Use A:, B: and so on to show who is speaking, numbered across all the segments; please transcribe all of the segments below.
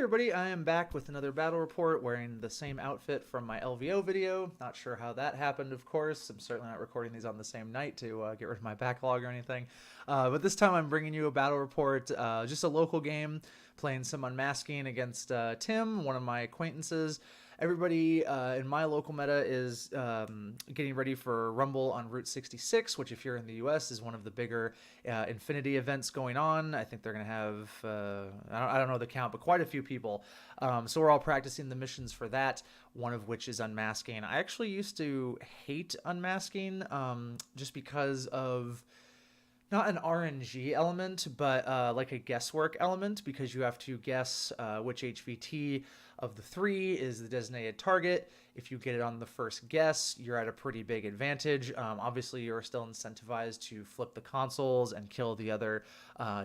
A: everybody, I am back with another battle report wearing the same outfit from my LVO video. Not sure how that happened, of course. I'm certainly not recording these on the same night to get rid of my backlog or anything. But this time I'm bringing you a battle report, just a local game, playing some Unmasking against Tim, one of my acquaintances. Everybody in my local meta is getting ready for Rumble on Route 66, which if you're in the US is one of the bigger Infinity events going on. I think they're going to have, I don't know the count, but quite a few people. So we're all practicing the missions for that, one of which is Unmasking. I actually used to hate Unmasking just because of not an RNG element, but like a guesswork element, because you have to guess which HVT of the three is the designated target. If you get it on the first guess, you're at a pretty big advantage. Obviously, you're still incentivized to flip the consoles and kill the other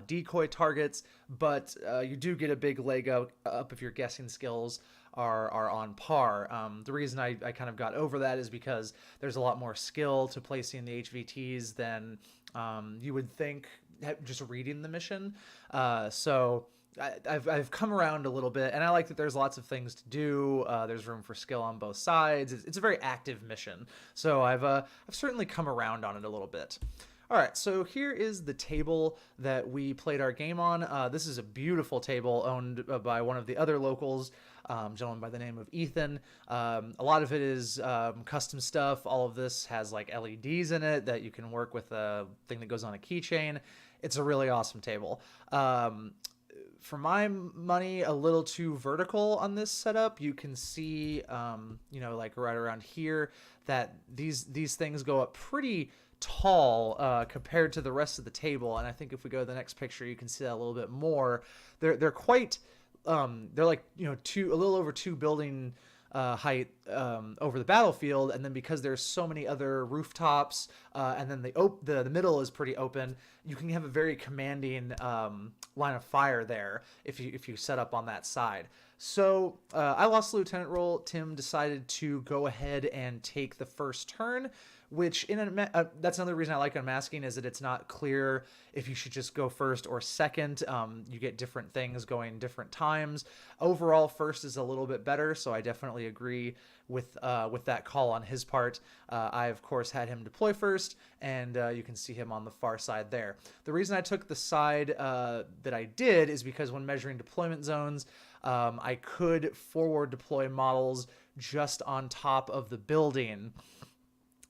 A: decoy targets, but you do get a big leg up if your guessing skills are on par. The reason I kind of got over that is because there's a lot more skill to placing the HVTs than you would think just reading the mission. So I've come around a little bit, and I like that there's lots of things to do. There's room for skill on both sides. It's a very active mission, so I've certainly come around on it a little bit. All right, so here is the table that we played our game on. This is a beautiful table owned by one of the other locals, gentleman by the name of Ethan. A lot of it is custom stuff. All of this has like LEDs in it that you can work with a thing that goes on a keychain. It's a really awesome table. For my money, a little too vertical on this setup. You can see, you know, like right around here, that these things go up pretty tall compared to the rest of the table. And I think if we go to the next picture, you can see that a little bit more. They're quite, they're like, you know, a little over 2 building height over the battlefield, and then because there's so many other rooftops, and then the middle is pretty open, you can have a very commanding line of fire there if you set up on that side. So I lost the lieutenant role. Tim decided to go ahead and take the first turn, which that's another reason I like Unmasking, is that it's not clear if you should just go first or second. You get different things going different times. Overall, first is a little bit better, so I definitely agree with that call on his part. I, of course, had him deploy first, and you can see him on the far side there. The reason I took the side that I did is because when measuring deployment zones, I could forward deploy models just on top of the building,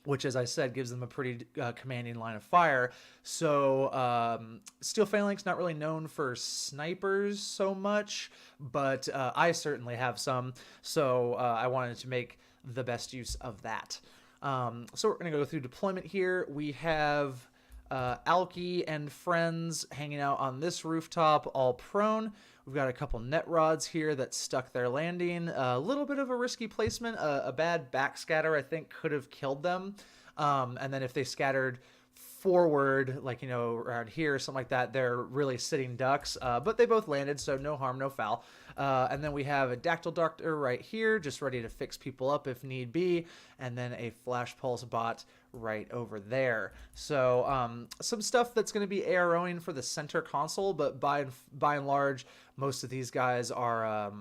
A: which, as I said, gives them a pretty commanding line of fire. So Steel Phalanx, not really known for snipers so much, but I certainly have some. So I wanted to make the best use of that. So we're going to go through deployment here. We have Alki and friends hanging out on this rooftop, all prone. We've got a couple net rods here that stuck their landing. A little bit of a risky placement. A bad backscatter, I think, could have killed them. And then if they scattered forward, like, you know, around here or something like that, they're really sitting ducks. But they both landed, so no harm, no foul. And then we have a Dactyl Doctor right here, just ready to fix people up if need be. And then a Flash Pulse bot right over there. So some stuff that's going to be AROing for the center console, but by and large, most of these guys are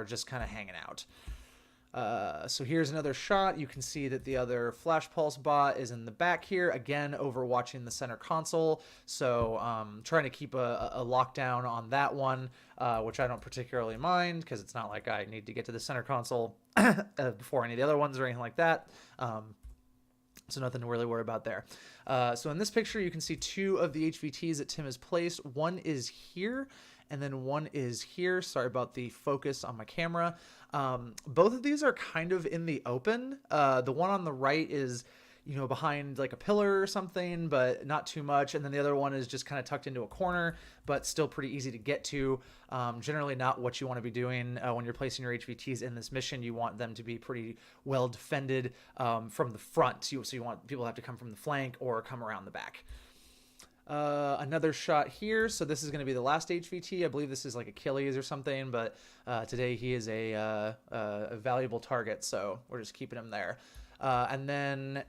A: just kind of hanging out. So here's another shot. You can see that the other Flash Pulse bot is in the back here, again overwatching the center console. So trying to keep a lockdown on that one, which I don't particularly mind, because it's not like I need to get to the center console before any of the other ones or anything like that. So nothing to really worry about there. So in this picture, you can see 2 of the HVTs that Tim has placed. One is here, and then one is here. Sorry about the focus on my camera. Both of these are kind of in the open. The one on the right is, you know, behind like a pillar or something, but not too much. And then the other one is just kind of tucked into a corner, but still pretty easy to get to. Generally not what you want to be doing when you're placing your HVTs in this mission. You want them to be pretty well defended from the front. So you want people to have to come from the flank or come around the back. Another shot here. So this is going to be the last HVT. I believe this is like Achilles or something, but today he is a valuable target, so we're just keeping him there. And then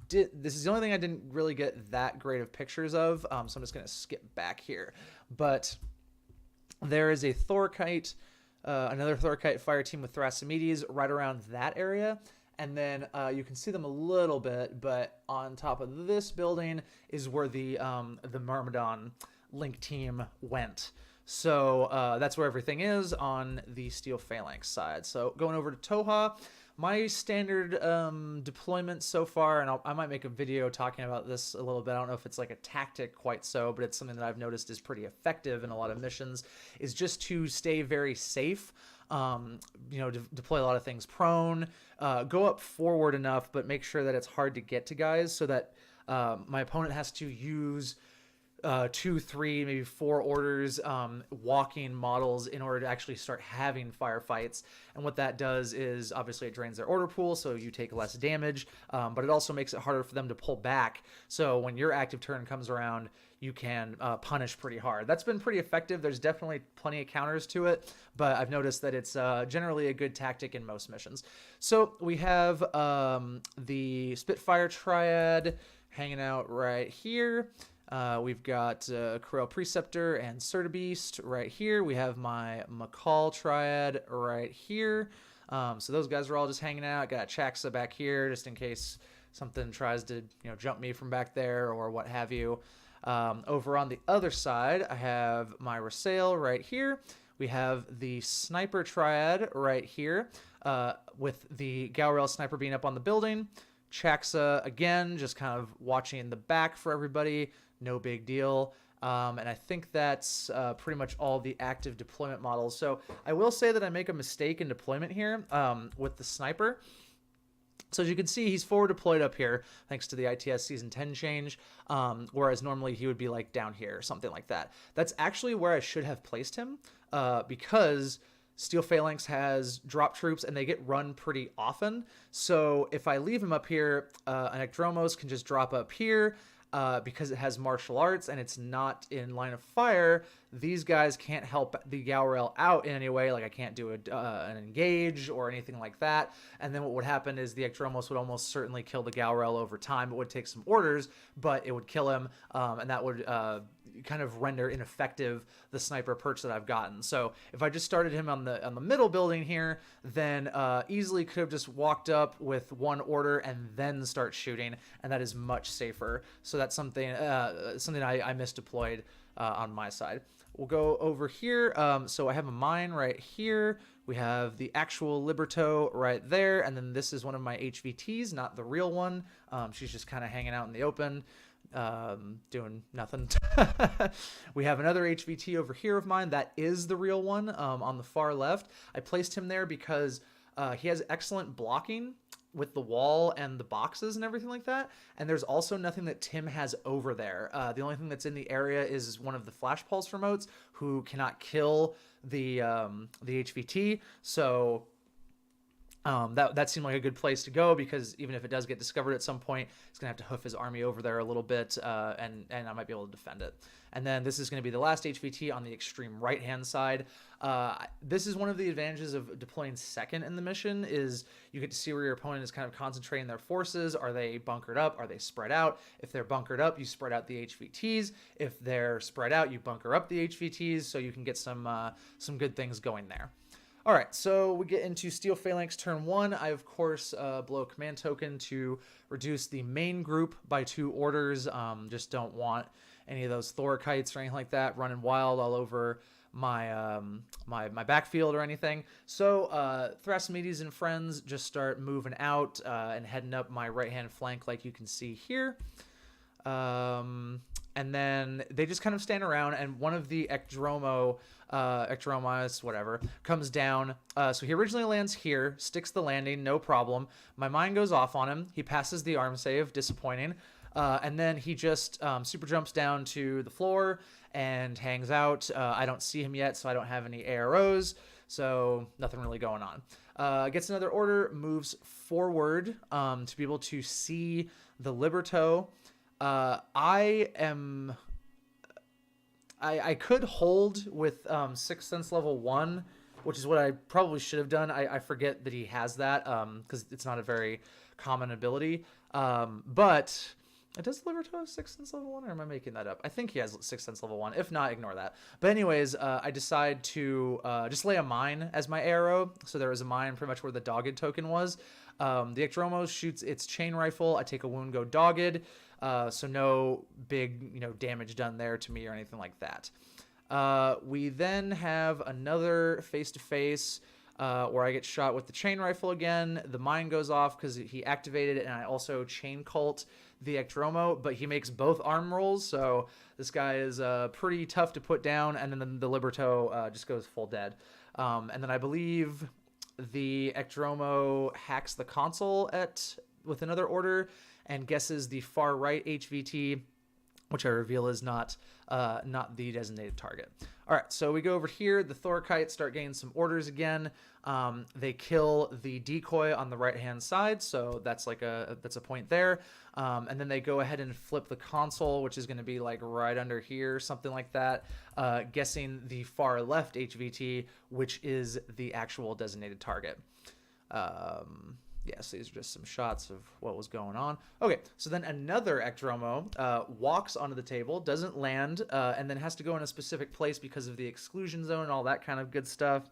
A: this is the only thing I didn't really get that great of pictures of, so I'm just going to skip back here. But there is a Thorkite another Thorkite fire team with Thrasymedes right around that area. And then you can see them a little bit, but on top of this building is where the Myrmidon Link team went. So that's where everything is on the Steel Phalanx side. So going over to Tohaa, my standard deployment so far, and I might make a video talking about this a little bit. I don't know if it's like a tactic quite so, but it's something that I've noticed is pretty effective in a lot of missions, is just to stay very safe. Deploy a lot of things prone, go up forward enough, but make sure that it's hard to get to guys so that my opponent has to use 2, 3, maybe 4 orders, walking models in order to actually start having firefights. And what that does is obviously it drains their order pool, so you take less damage, but it also makes it harder for them to pull back. So when your active turn comes around, you can punish pretty hard. That's been pretty effective. There's definitely plenty of counters to it, but I've noticed that it's generally a good tactic in most missions. So we have the Spitfire Triad hanging out right here. We've got Corel Preceptor and Certabeast right here. We have my McCall Triad right here. So those guys are all just hanging out. Got Chaxa back here just in case something tries to jump me from back there or what have you. Over on the other side, I have my Rasail right here. We have the Sniper Triad right here, with the Galrail Sniper being up on the building. Chaxa, again, just kind of watching the back for everybody. No big deal. And I think that's pretty much all the active deployment models. So I will say that I make a mistake in deployment here with the Sniper. So as you can see, he's forward deployed up here, thanks to the ITS Season 10 change, whereas normally he would be like down here or something like that. That's actually where I should have placed him, because Steel Phalanx has drop troops and they get run pretty often. So if I leave him up here, an Ekdromos can just drop up here. Because it has martial arts and it's not in line of fire, these guys can't help the Galrail out in any way. Like I can't do an engage or anything like that. And then what would happen is the Ekdromos would almost certainly kill the Galrail over time. It would take some orders, but it would kill him, and that would kind of render ineffective the sniper perch that I've gotten. So if I just started him on the middle building here, then easily could have just walked up with 1 order and then start shooting, and that is much safer. So that's something I misdeployed on my side. We'll go over here. So I have a mine right here. We have the actual Liberto right there, and then this is one of my HVTs, not the real one. She's just kind of hanging out in the open, doing nothing. We have another HVT over here of mine. That is the real one, on the far left. I placed him there because he has excellent blocking with the wall and the boxes and everything like that. And there's also nothing that Tim has over there. The only thing that's in the area is one of the Flash Pulse remotes who cannot kill the HVT. So that seemed like a good place to go, because even if it does get discovered at some point, it's gonna have to hoof his army over there a little bit, and I might be able to defend it. And then this is going to be the last HVT on the extreme right hand side. This is one of the advantages of deploying second in the mission, is you get to see where your opponent is kind of concentrating their forces. Are they bunkered up? Are they spread out? If they're bunkered up, you spread out the HVTs. If they're spread out, you bunker up the HVTs, so you can get some good things going there. All right, so we get into Steel Phalanx turn 1. I, of course, blow a command token to reduce the main group by 2 orders. Just don't want any of those Thorkites or anything like that running wild all over my my backfield or anything. So Thrasymedes and friends just start moving out and heading up my right-hand flank, like you can see here. And then they just kind of stand around, and one of the Ekdromos, whatever, comes down. So he originally lands here, sticks the landing, no problem. My mine goes off on him. He passes the arm save, disappointing. And then he just super jumps down to the floor and hangs out. I don't see him yet, so I don't have any AROs, so nothing really going on. Gets another order, moves forward to be able to see the Liberto. I could hold with Sixth Sense level 1, which is what I probably should have done. I forget that he has that because it's not a very common ability. But Does deliver to a 6th sense level 1, or am I making that up? I think he has 6th sense level 1. If not, ignore that. But anyways, I decide to just lay a mine as my arrow. So there was a mine pretty much where the dogged token was. The Ecdromo shoots its chain rifle. I take a wound, go dogged. So no big damage done there to me or anything like that. We then have another face-to-face where I get shot with the chain rifle again. The mine goes off because he activated it, and I also chain cult the Ecdromo, but he makes both arm rolls, so this guy is pretty tough to put down, and then the Liberto just goes full dead. And then I believe the Ecdromo hacks the console with another order and guesses the far right HVT, which I reveal is not the designated target. All right, so we go over here. The Thorakites start getting some orders again. They kill the decoy on the right-hand side, so that's a point there. And then they go ahead and flip the console, which is going to be like right under here, something like that, guessing the far left HVT, which is the actual designated target. Yes, these are just some shots of what was going on. Okay, so then another Ecdromo walks onto the table, doesn't land, and then has to go in a specific place because of the exclusion zone and all that kind of good stuff.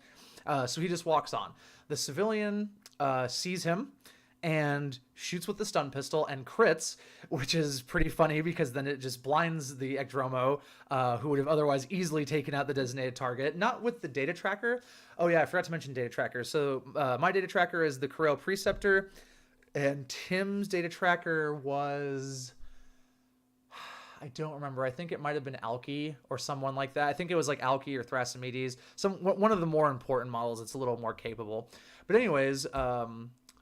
A: So he just walks on. The civilian sees him and shoots with the stun pistol and crits, which is pretty funny because then it just blinds the Ecdromo, who would have otherwise easily taken out the designated target. Not with the data tracker. Oh yeah, I forgot to mention data tracker. So my data tracker is the Corel Preceptor, and Tim's data tracker was... I don't remember. I think it might have been Alki or someone like that. I think it was like Alki or Thrasymedes. One of the more important models. It's a little more capable. But anyways...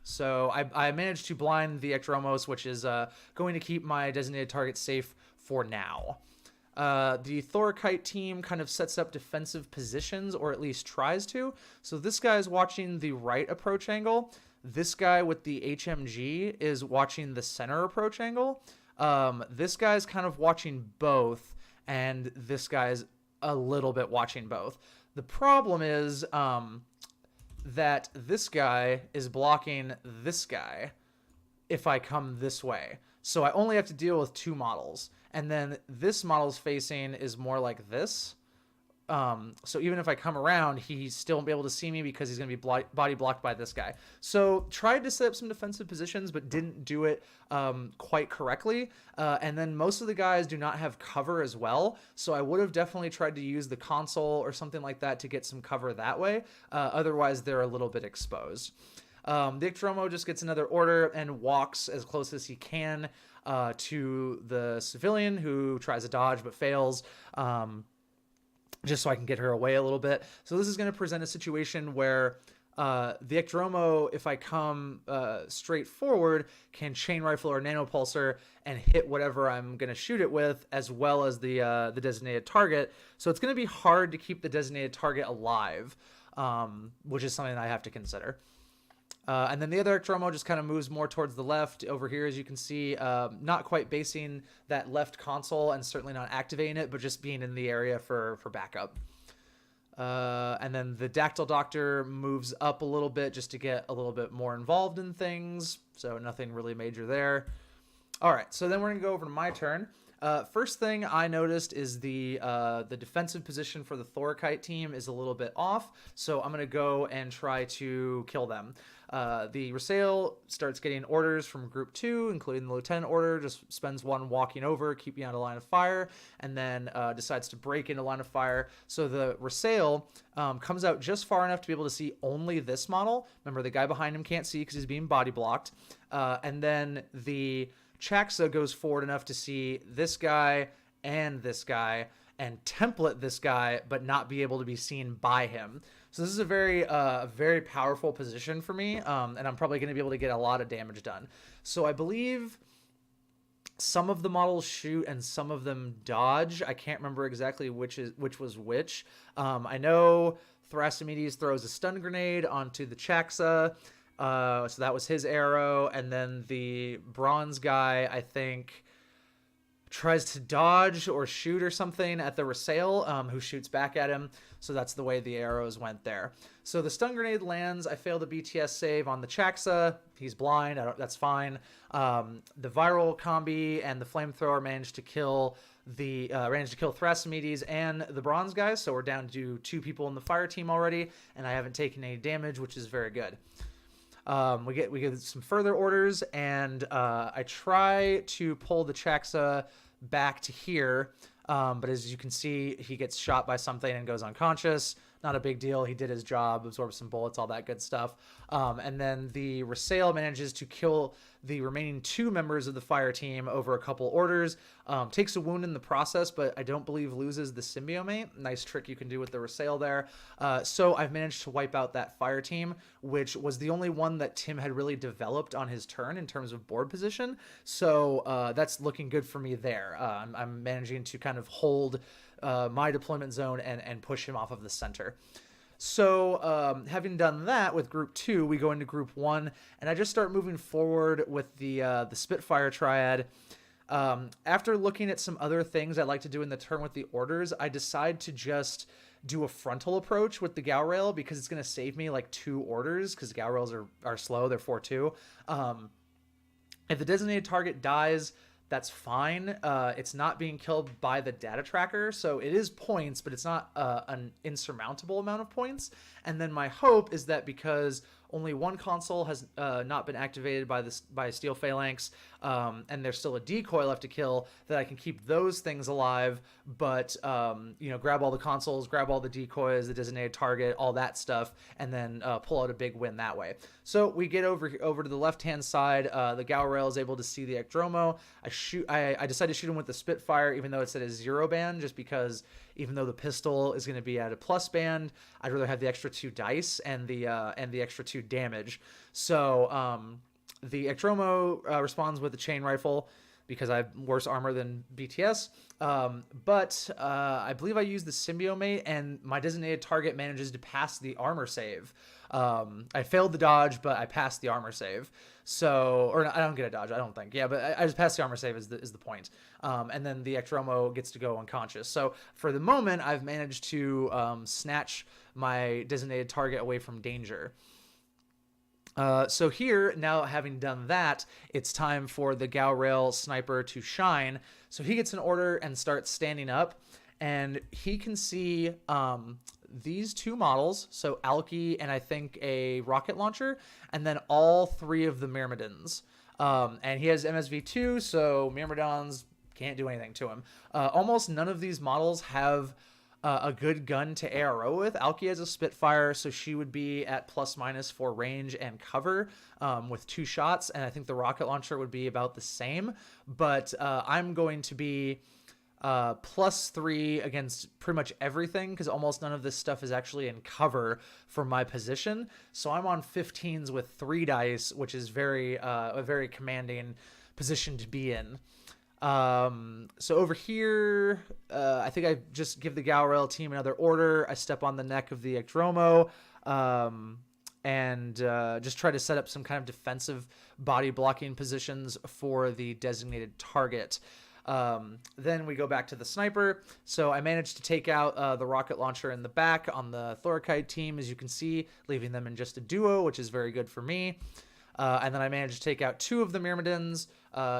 A: So I managed to blind the Ecdromos, which is going to keep my designated target safe for now. The Thorakite team kind of sets up defensive positions, or at least tries to. So this guy is watching the right approach angle. This guy with the HMG is watching the center approach angle. This guy's kind of watching both, and this guy's a little bit watching both. The problem is... that this guy is blocking this guy if I come this way. So I only have to deal with two models. And then this model's facing is more like this. So even if I come around, he still won't be able to see me because he's going to be body blocked by this guy. So tried to set up some defensive positions, but didn't do it quite correctly. And then most of the guys do not have cover as well. So I would have definitely tried to use the console or something like that to get some cover that way. Otherwise, they're a little bit exposed. The Ecdromo just gets another order and walks as close as he can to the civilian, who tries to dodge but fails. Just so I can get her away a little bit. So this is going to present a situation where the Ecdromo, if I come straight forward, can chain rifle or nanopulsar and hit whatever I'm going to shoot it with, as well as the designated target. So it's going to be hard to keep the designated target alive, which is something I have to consider. And then the other Ecdromo just kind of moves more towards the left over here, as you can see, not quite basing that left console and certainly not activating it, but just being in the area for backup. And then the Dactyl Doctor moves up a little bit just to get a little bit more involved in things. So nothing really major there. All right, so then we're going to go over to my turn. First thing I noticed is the defensive position for the Thorakite team is a little bit off, so I'm going to go and try to kill them. The Rasail starts getting orders from Group 2, including the Lieutenant Order, just spends one walking over, keeping out of line of fire, and then decides to break into line of fire. So the Rasail comes out just far enough to be able to see only this model. Remember, the guy behind him can't see because he's being body blocked. And then the Chaxa goes forward enough to see this guy and template this guy, but not be able to be seen by him. So this is a very powerful position for me, and I'm probably going to be able to get a lot of damage done. So I believe some of the models shoot and some of them dodge. I can't remember exactly which was which. I know Thrasymedes throws a stun grenade onto the Chaxa. So that was his arrow, and then the bronze guy, I think, tries to dodge or shoot or something at the Rasail, who shoots back at him. So that's the way the arrows went there. So the stun grenade lands. I failed a BTS save on the Chaxa. He's blind. That's fine. The viral combi and the flamethrower managed to kill Thrasymedes and the bronze guys. So we're down to 2 people in the fire team already, and I haven't taken any damage, which is very good. We get some further orders, and I try to pull the Chaxa back to here, but as you can see, he gets shot by something and goes unconscious. Not a big deal. He did his job, absorbed some bullets, all that good stuff. And then the Rasail manages to kill the remaining 2 members of the fire team over a couple orders. Takes a wound in the process, but I don't believe loses the Symbiont. Nice trick you can do with the Rasail there. So I've managed to wipe out that fire team, which was the only one that Tim had really developed on his turn in terms of board position. So that's looking good for me there. I'm managing to kind of hold my deployment zone and push him off of the center. So having done that with group 2, we go into group 1, and I just start moving forward with the Spitfire triad. After looking at some other things I'd like to do in the turn with the orders, I decide to just do a frontal approach with the Galrail because it's going to save me like 2 orders, because Galrails are slow. They're 4-2. If the designated target dies, that's fine. It's not being killed by the data tracker, so it is points, but it's not an insurmountable amount of points. And then my hope is that because only 1 console has not been activated by Steel Phalanx, and there's still a decoy left to kill, that I can keep those things alive, but grab all the consoles, grab all the decoys, the designated target, all that stuff, and then pull out a big win that way. So we get over to the left-hand side. The Galrail is able to see the Ecdromo. I decide to shoot him with the Spitfire, even though it's at a 0 band, just because even though the pistol is going to be at a plus band, I'd rather have the extra 2 dice and the extra 2 damage. So the Ecdromo responds with a chain rifle because I have worse armor than BTS. But I believe I used the Symbiont, and my designated target manages to pass the armor save. I failed the dodge, but I passed the armor save. So, or I don't get a dodge, I don't think. Yeah, but I just passed the armor save is the point. And then the Ecdromo gets to go unconscious. So for the moment, I've managed to snatch my designated target away from danger. So here, now having done that, it's time for the Galrail sniper to shine. So he gets an order and starts standing up, and he can see these 2 models, so Alki and I think a rocket launcher, and then all 3 of the Myrmidons. And he has MSV2, so Myrmidons can't do anything to him. Almost none of these models have a good gun to ARO with. Alki has a Spitfire, so she would be at ± for range and cover with 2 shots, and I think the rocket launcher would be about the same. But I'm going to be +3 against pretty much everything, because almost none of this stuff is actually in cover for my position. So I'm on 15s with 3 dice, which is a very commanding position to be in. So over here, I think I just give the Galrail team another order. I step on the neck of the Ecdromo, and just try to set up some kind of defensive body blocking positions for the designated target. Then we go back to the sniper. So I managed to take out the rocket launcher in the back on the Thorikite team, as you can see, leaving them in just a duo, which is very good for me. And then I managed to take out 2 of the Myrmidons,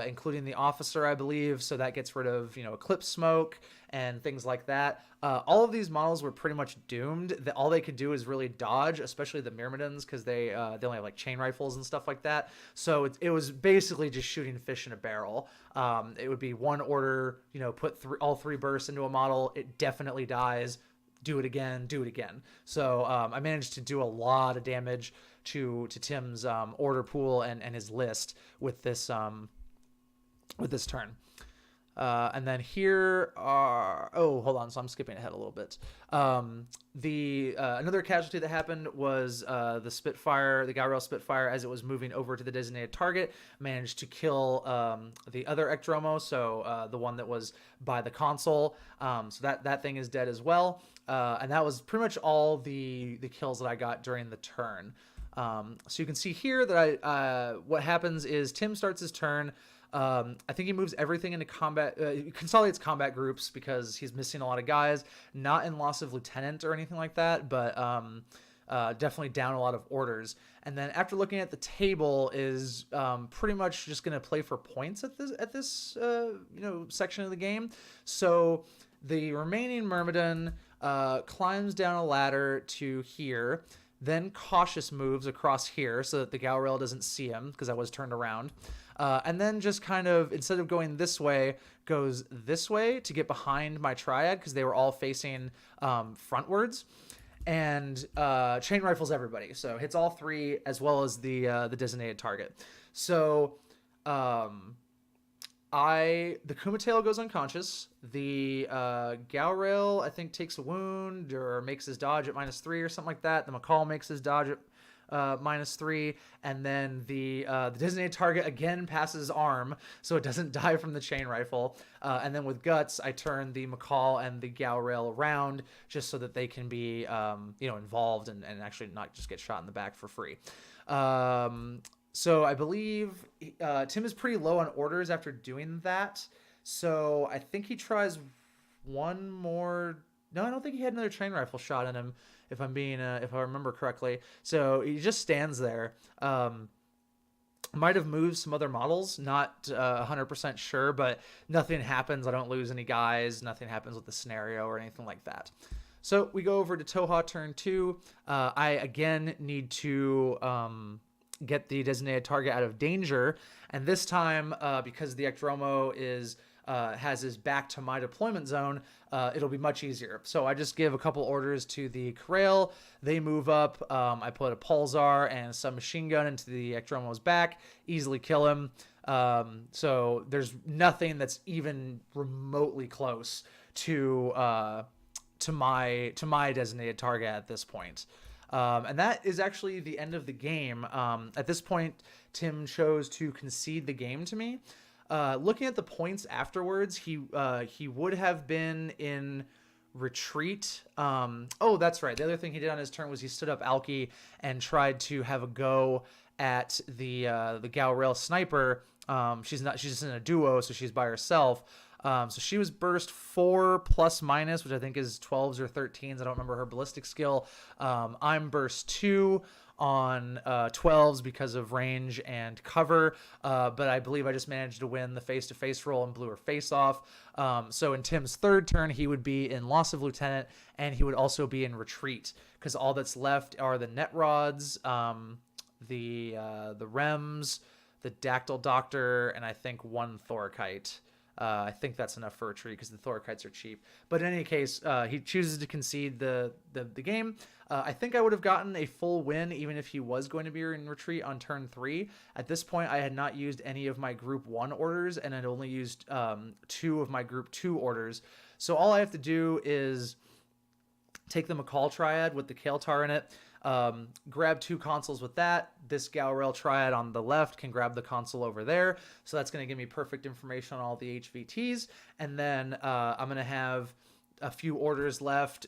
A: including the officer, I believe. So that gets rid of, eclipse smoke and things like that. All of these models were pretty much doomed. All they could do is really dodge, especially the Myrmidons, because they only have like chain rifles and stuff like that. So it was basically just shooting fish in a barrel. It would be 1 order, put all 3 bursts into a model. It definitely dies. Do it again, do it again. So I managed to do a lot of damage to Tim's order pool and his list with this turn. And then here are, hold on, so I'm skipping ahead a little bit. Another casualty that happened was the Spitfire, the Galrail Spitfire, as it was moving over to the designated target, managed to kill the other Ecdromo, so the one that was by the console. So that thing is dead as well. And that was pretty much all the kills that I got during the turn. So you can see here that what happens is Tim starts his turn. I think he moves everything into combat, consolidates combat groups because he's missing a lot of guys. Not in loss of lieutenant or anything like that, but definitely down a lot of orders. And then after looking at the table, is pretty much just going to play for points at this section of the game. So the remaining Myrmidon climbs down a ladder to here. Then cautious moves across here so that the Galrail doesn't see him because I was turned around. And then just kind of, instead of going this way, goes this way to get behind my triad because they were all facing frontwards. And chain rifles everybody. So hits all three as well as the designated target. So the Kumatail goes unconscious. The Galrail, I think, takes a wound or makes his dodge at -3 or something like that. The McCall makes his dodge at -3, and then the designated target again passes arm, so it doesn't die from the chain rifle. And then with guts, I turn the McCall and the Galrail around just so that they can be involved and actually not just get shot in the back for free. So I believe Tim is pretty low on orders after doing that. So I think he tries one more. No, I don't think he had another chain rifle shot in him, if I remember correctly. So he just stands there. Might have moved some other models, not 100% sure, but nothing happens. I don't lose any guys. Nothing happens with the scenario or anything like that. So we go over to Tohaa turn 2. I again need to get the designated target out of danger, and this time because the Ecdromo has his back to my deployment zone, it'll be much easier. So I just give a couple orders to the Corral. They move up. I put a Pulsar and some machine gun into the Ecdromo's back, easily kill him. So there's nothing that's even remotely close to my designated target at this point. And that is actually the end of the game. At this point, Tim chose to concede the game to me. Looking at the points afterwards, he would have been in retreat. Oh, that's right. The other thing he did on his turn was he stood up Alki and tried to have a go at the Galrail sniper. She's just in a duo, so she's by herself. So she was burst 4 ±, which I think is 12s or 13s. I don't remember her ballistic skill. I'm burst 2 on 12s because of range and cover, but I believe I just managed to win the face-to-face roll and blew her face off. So in Tim's third turn, he would be in loss of lieutenant, and he would also be in retreat because all that's left are the net rods, the Rems, the Dactyl Doctor, and I think one Thorkite. I think that's enough for retreat because the Thorkites are cheap. But in any case, he chooses to concede the game. I think I would have gotten a full win even if he was going to be in retreat on turn 3. At this point, I had not used any of my group 1 orders and had only used 2 of my group 2 orders. So all I have to do is take the McCall Triad with the Kael'tar in it, grab 2 consoles with that. This Galrail Triad on the left can grab the console over there. So that's going to give me perfect information on all the HVTs. And then I'm going to have a few orders left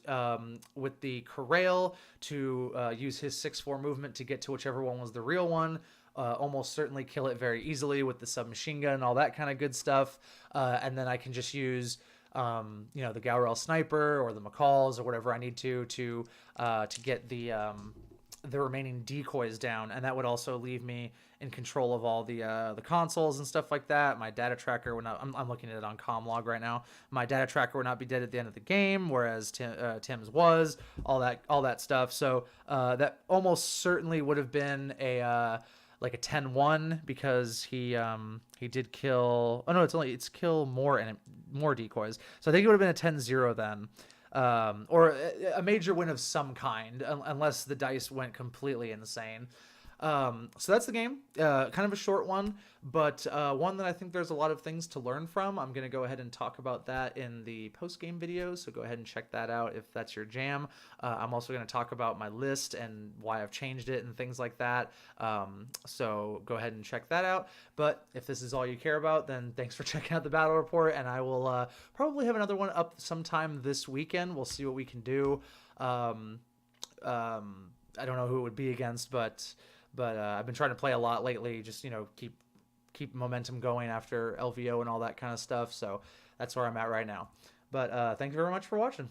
A: with the Corral to use his 6-4 movement to get to whichever one was the real one. Almost certainly kill it very easily with the submachine gun and all that kind of good stuff. And then I can just use the Galrail sniper or the McCalls or whatever I need to get the remaining decoys down, and that would also leave me in control of all the consoles and stuff like that. My data tracker would not. I'm looking at it on Comlog right now. My data tracker would not be dead at the end of the game, whereas Tim's was. All that stuff. So that almost certainly would have been a 10-1 because he did kill. Oh no, it's kill more decoys. So I think it would have been a 10-0 then. Or a major win of some kind, unless the dice went completely insane. So that's the game. Kind of a short one, but one that I think there's a lot of things to learn from. I'm going to go ahead and talk about that in the post-game video, so go ahead and check that out if that's your jam. I'm also going to talk about my list and why I've changed it and things like that. So go ahead and check that out. But if this is all you care about, then thanks for checking out the battle report, and I will probably have another one up sometime this weekend. We'll see what we can do. I don't know who it would be against, but I've been trying to play a lot lately, just keep keep momentum going after LVO and all that kind of stuff. So that's where I'm at right now. But thank you very much for watching.